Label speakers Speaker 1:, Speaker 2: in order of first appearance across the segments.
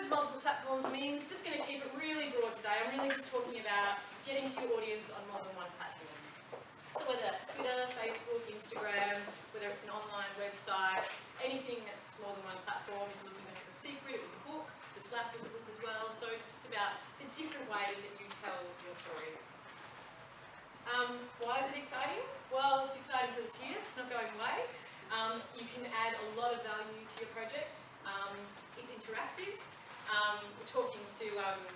Speaker 1: does multiple platforms mean? Just going to keep it really broad today. I'm really just talking about getting to your audience on more than one platform. So whether that's Twitter, Facebook, Instagram, whether it's an online website, anything that's more than one platform. If you're looking at The Secret, it was a book. The Slap was a book as well. So it's just about the different ways that you tell your story. Why is it exciting? Well, it's exciting because it's here. It's not going away. You can add a lot of value to your project. It's interactive. We're talking to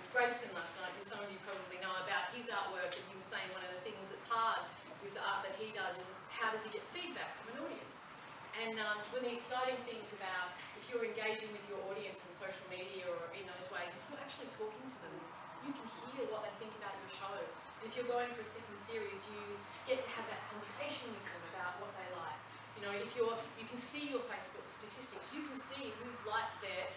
Speaker 1: Grayson last night, who some of you probably know about his artwork, and he was saying one of the things that's hard with the art that he does is how does he get feedback from an audience? And one of the exciting things about if you're engaging with your audience in social media or in those ways is you're actually talking to them. You can hear what they think about your show. And if you're going for a second series, you get to have that conversation with them about what they like. You know, if you can see your Facebook statistics, you can see who's liked their,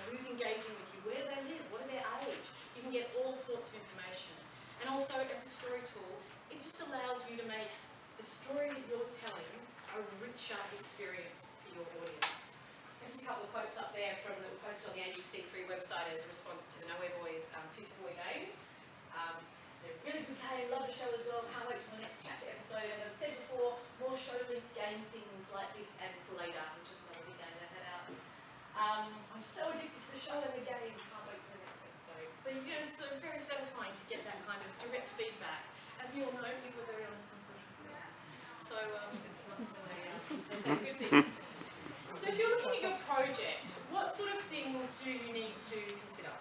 Speaker 1: who's engaging with you, where do they live, what are their age. You can get all sorts of information. And also, as a story tool, it just allows you to make the story that you're telling a richer experience for your audience. There's a couple of quotes up there from that were posted on the ABC3 website as a response to the Nowhere Boys 5th boy game. It's a really good game, love the show as well, can't wait for the next chapter episode. As I've said before, more show-linked game things like this and Collider, which is another big game they had out. I'm so addicted to the show and the game, can't wait for the next episode. So it's very satisfying to get that kind of direct feedback. As we all know, people are very honest on social media. So it's not they say good things. So if you're looking at your project, what sort of things do you need to consider?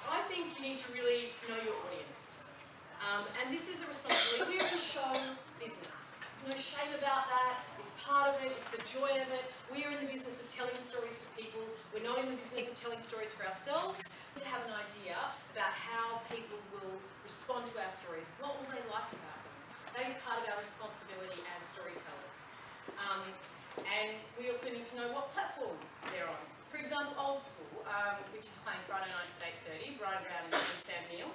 Speaker 1: I think you need to really know your audience. And this is a responsibility. We're a show business. There's no shame about that. It's part of it. It's the joy of it. We are in the business of telling stories to people. We're not in the business of telling stories for ourselves. To have an idea about how people will respond to our stories. What will they like about them? That is part of our responsibility as storytellers. And we also need to know what platform they're on. For example, Old School, which is playing Friday nights at 8:30, Brian Brown and Sam Neill.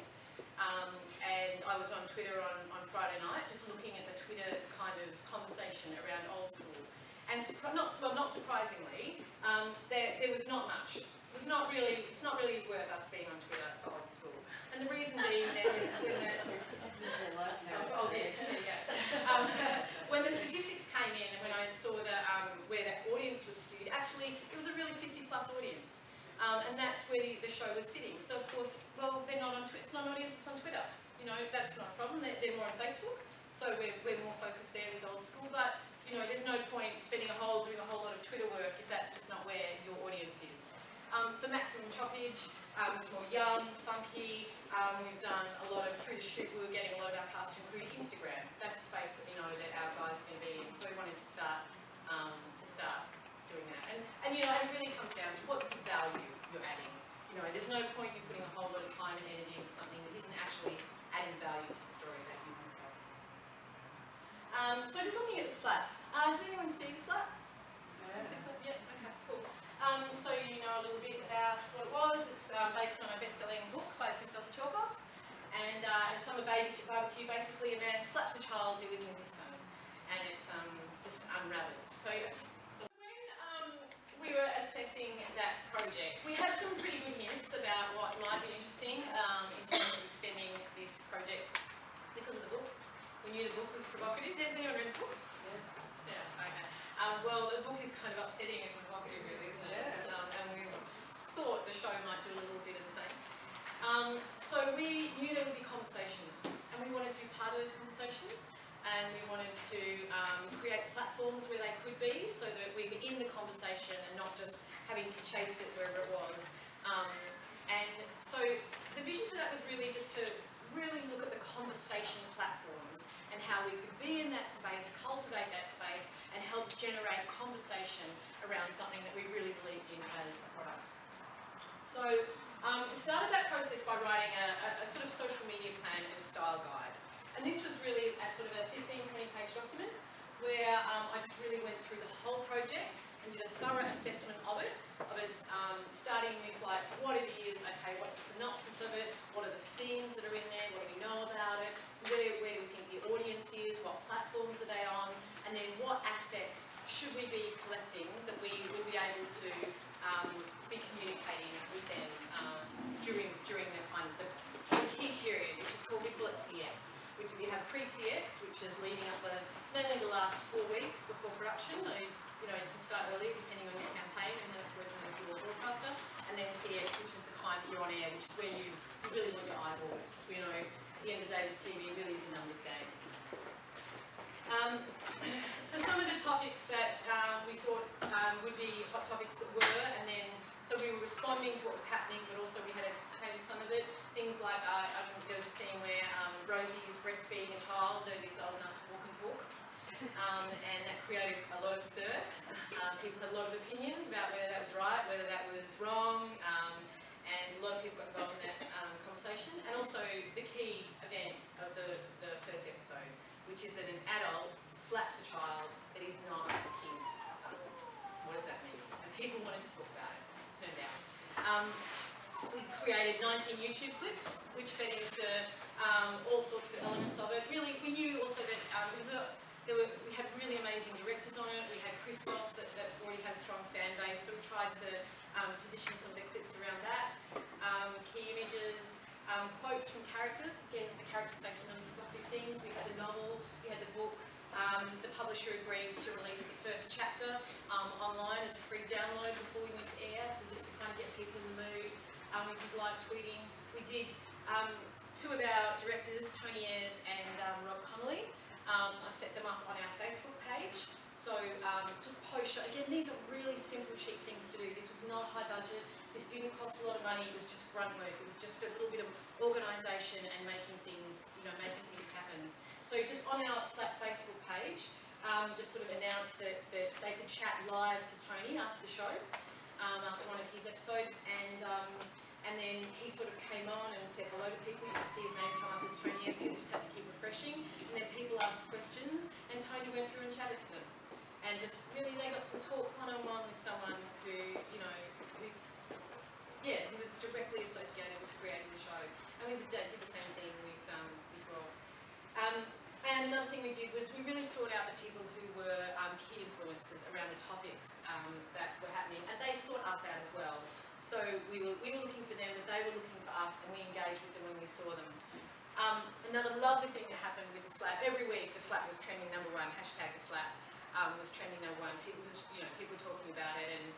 Speaker 1: And I was on Twitter on Friday night, just looking at the Twitter kind of conversation around Old School. And not surprisingly, there was not much. It's not really worth us being on Twitter for Old School. And the reason being when the statistics came in and when I saw where that audience was skewed, actually it was a really 50+ audience. And that's where the show was sitting. So of course, well, they're not on Twitter. It's not an audience that's on Twitter. That's not a problem. They're more on Facebook. So we're more focused there with Old School. But there's no point doing a whole lot of Twitter work if that's just not where your audience is. For Maximum Choppage, it's more young, funky. We've done a lot of, through the shoot, we were getting a lot of our cast to include Instagram. That's a space that we know that our guys are going to be in. So we wanted to start doing that. And it really comes down to what's the value you're adding. There's no point you putting a whole lot of time and energy into something that isn't actually adding value to the story that you want to tell. So just looking at the slide. Does anyone see the slide? Yeah. Okay, cool. So you know a little bit about what it was. It's based on a best-selling book by Christos Tsiolkovs. And a summer barbecue, basically a man slaps a child who isn't his son. And it just unravels. So yes. When we were assessing that project, we had some pretty good hints about what might be interesting in terms of extending this project because of the book. We knew the book was provocative. Has anyone read the book? Yeah, okay. Well, the book is kind of upsetting and provocative, really, isn't it? Yeah. And we thought the show might do a little bit of the same. So we knew there would be conversations, and we wanted to be part of those conversations, and we wanted to create platforms where they could be, so that we were in the conversation and not just having to chase it wherever it was. And so the vision for that was really just to really look at the conversation platforms and how we could be in that space, cultivate that space, and help generate conversation around something that we really believed in as a product. So we started that process by writing a sort of social media plan and style guide. And this was really a sort of a 15-20 page document where I just really went through the whole project and did a thorough assessment of it, starting with like what it is, okay, what's the synopsis of it, what are the themes that are in there, what do we know about it, where do we think the audience is, what platforms are they on, and then what assets should we be collecting that we will be able to be communicating we have pre-TX, which is leading up mainly the last 4 weeks before production. You know, you can start earlier depending on your campaign, and then it's working with your broadcaster. And then TX, which is the time that you're on air, which is where you really want your eyeballs, because we know at the end of the day with TV, it really is a numbers game. So some of the topics that we thought would be hot topics that were, and then so we were responding to what was happening, but also we had anticipated some of it. Things like there was a scene where Rosie is breastfeeding a child that is old enough to walk and talk, and that created a lot of stir. People had a lot of opinions about whether that was right, whether that was wrong, and a lot of people got involved in that conversation. And also the key event of the first episode, which is that an adult slaps a child that is not a kid's son. What does that mean? And people wanted to talk about it, turned out. We created 19 YouTube clips, which fed into all sorts of elements of it. Really, we knew also that we had really amazing directors on it. We had Christos that already had a strong fan base, so we tried to position some of the clips around that. Key images, quotes from characters. Again, the characters say some really provocative things. We had the novel, we had the book. The publisher agreed to release the first chapter online as a free download before we went to air, so just to kind of get people in the mood. We did live tweeting. We did two of our directors, Tony Ayres and Rob Connolly. I set them up on our Facebook page. So just post, again, these are really simple, cheap things to do. This was not high budget. This didn't cost a lot of money. It was just grunt work. It was just a little bit of organisation and making things, making things happen. So just on our Slap Facebook page, just sort of announced that they could chat live to Tony after the show, after one of his episodes, and then he sort of came on and said hello to people. You could see his name come up as Tony Ayres. People just had to keep refreshing, and then people asked questions, and Tony went through and chatted to them. And just really, they got to talk one-on-one with someone who, who was directly associated with creating the show. And we did the same thing with Rob. And another thing we did was we really sought out the people who were key influencers around the topics that were happening, and they sought us out as well. So we were looking for them, but they were looking for us, and we engaged with them when we saw them. Another lovely thing that happened with the Slap, every week the Slap was trending #1, hashtag the Slap. Was trending #1. People were talking about it, and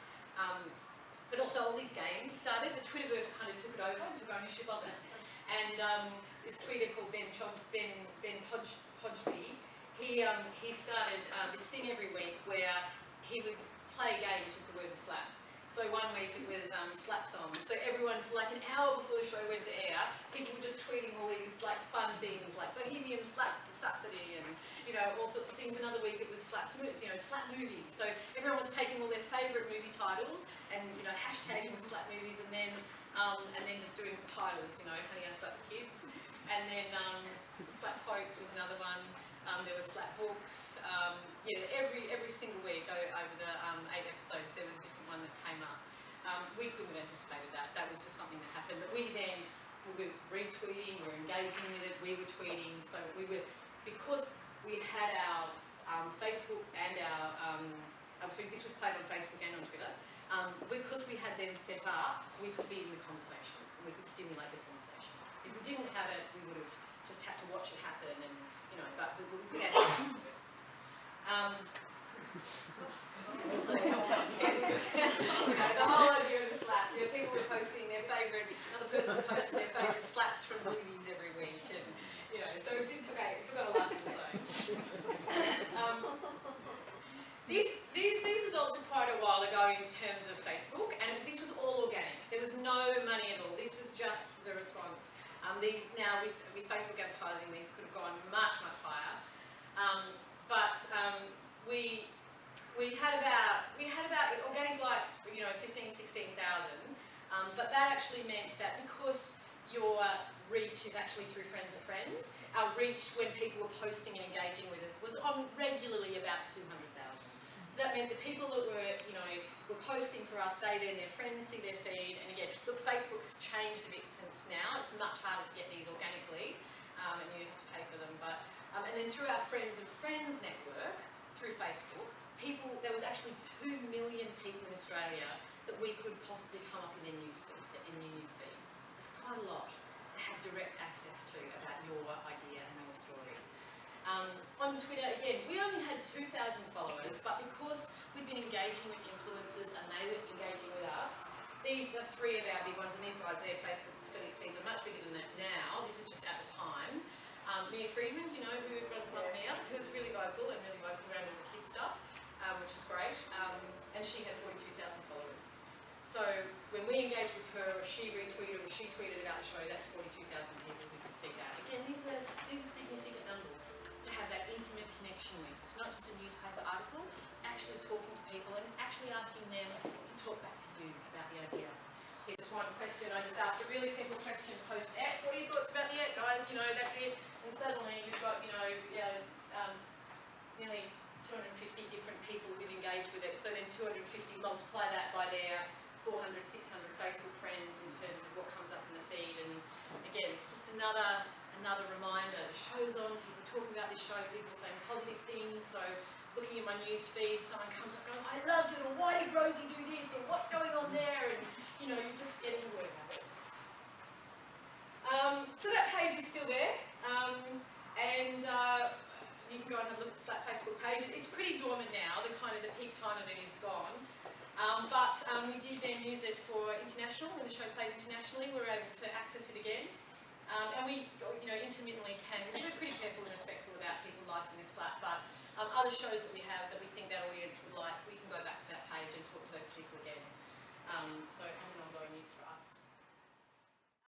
Speaker 1: but also all these games started. The Twitterverse kind of took it over and took ownership of it. And this tweeter called Ben Podgeby, he started this thing every week where he would play games with the word slap. So one week it was slap songs. So everyone, for like an hour before the show went to air, people were just tweeting all these like fun things like Bohemian Slapsody and all sorts of things. Another week it was slap movies. So everyone was taking all their favourite movie titles and hashtagging slap movies, and then just doing titles. Honey, I Slapped the Kids, and then slap quotes was another one. There were slap books. Every single week over the 8 episodes, there was a different one that came up. We couldn't have anticipated that. That was just something that happened. But we were retweeting, we were engaging with it, we were tweeting. So because we had our Facebook and our, so this was played on Facebook and on Twitter. Because we had them set up, we could be in the conversation and we could stimulate the conversation. If we didn't have it, we would have just had to watch it happen, and but we could add to it. Also, the whole idea of the slap. People were posting their favourite. Another person posted their favourite slaps from movies every week, and so it took on a life of its own. These results are quite a while ago in terms of Facebook, and this was all organic. There was no money at all. This was just the response. These now with Facebook advertising, these could have gone much higher. But we had about organic likes, 15,000, 16,000. But that actually meant that because your reach is actually through friends of friends, our reach when people were posting and engaging with us was on regularly about 200,000. So that meant the people that were, were posting for us, their friends see their feed, and again, look, Facebook's changed a bit since now. It's much harder to get these organically, and you have to pay for them. But and then through our friends of friends network, through Facebook, there was actually 2 million people in Australia that we could possibly come up in their newsfeed. It's quite a lot to have direct access to about your idea and your story. On Twitter, again, we only had 2,000 followers, but because we've been engaging with influencers and they were engaging with us, these are 3 of our big ones, and these guys, their Facebook feeds are much bigger than that now. This is just at the time. Mia Friedman, you know, who runs Mother Mia, who's really vocal around all the kids stuff, which is great, and she had 42,000 followers. So when we engage with her, or she retweeted, or she tweeted about the show, that's 42,000 people who can see that. Again, these are significant numbers to have that intimate connection with. It's not just a newspaper article, it's actually talking to people, and it's actually asking them to talk back to you about the idea. Here's just one question. I just asked a really simple question post-ep. What are your thoughts about the ep, guys? You know, that's it. And suddenly we've got, you know, nearly 250 different people who've engaged with it. So then 250, multiply that by their 400, 600 Facebook friends in terms of what comes up in the feed. And again, it's just another reminder. The show's on, people talking about this show, people saying positive things. So looking at my news feed, someone comes up going, I loved it, or why did Rosie do this, or what's going on there? And you know, you're just getting the word out. So that page is still there, and you can go and have a look at the Slack Facebook page. It's pretty dormant now. The peak time of it is gone. But we did then use it for international. When the show played internationally, we were able to access it again. And we, you know, intermittently we're pretty careful and respectful about people liking the Slack, but other shows that we have that we think that audience would like, we can go back to that page and talk to those people again. So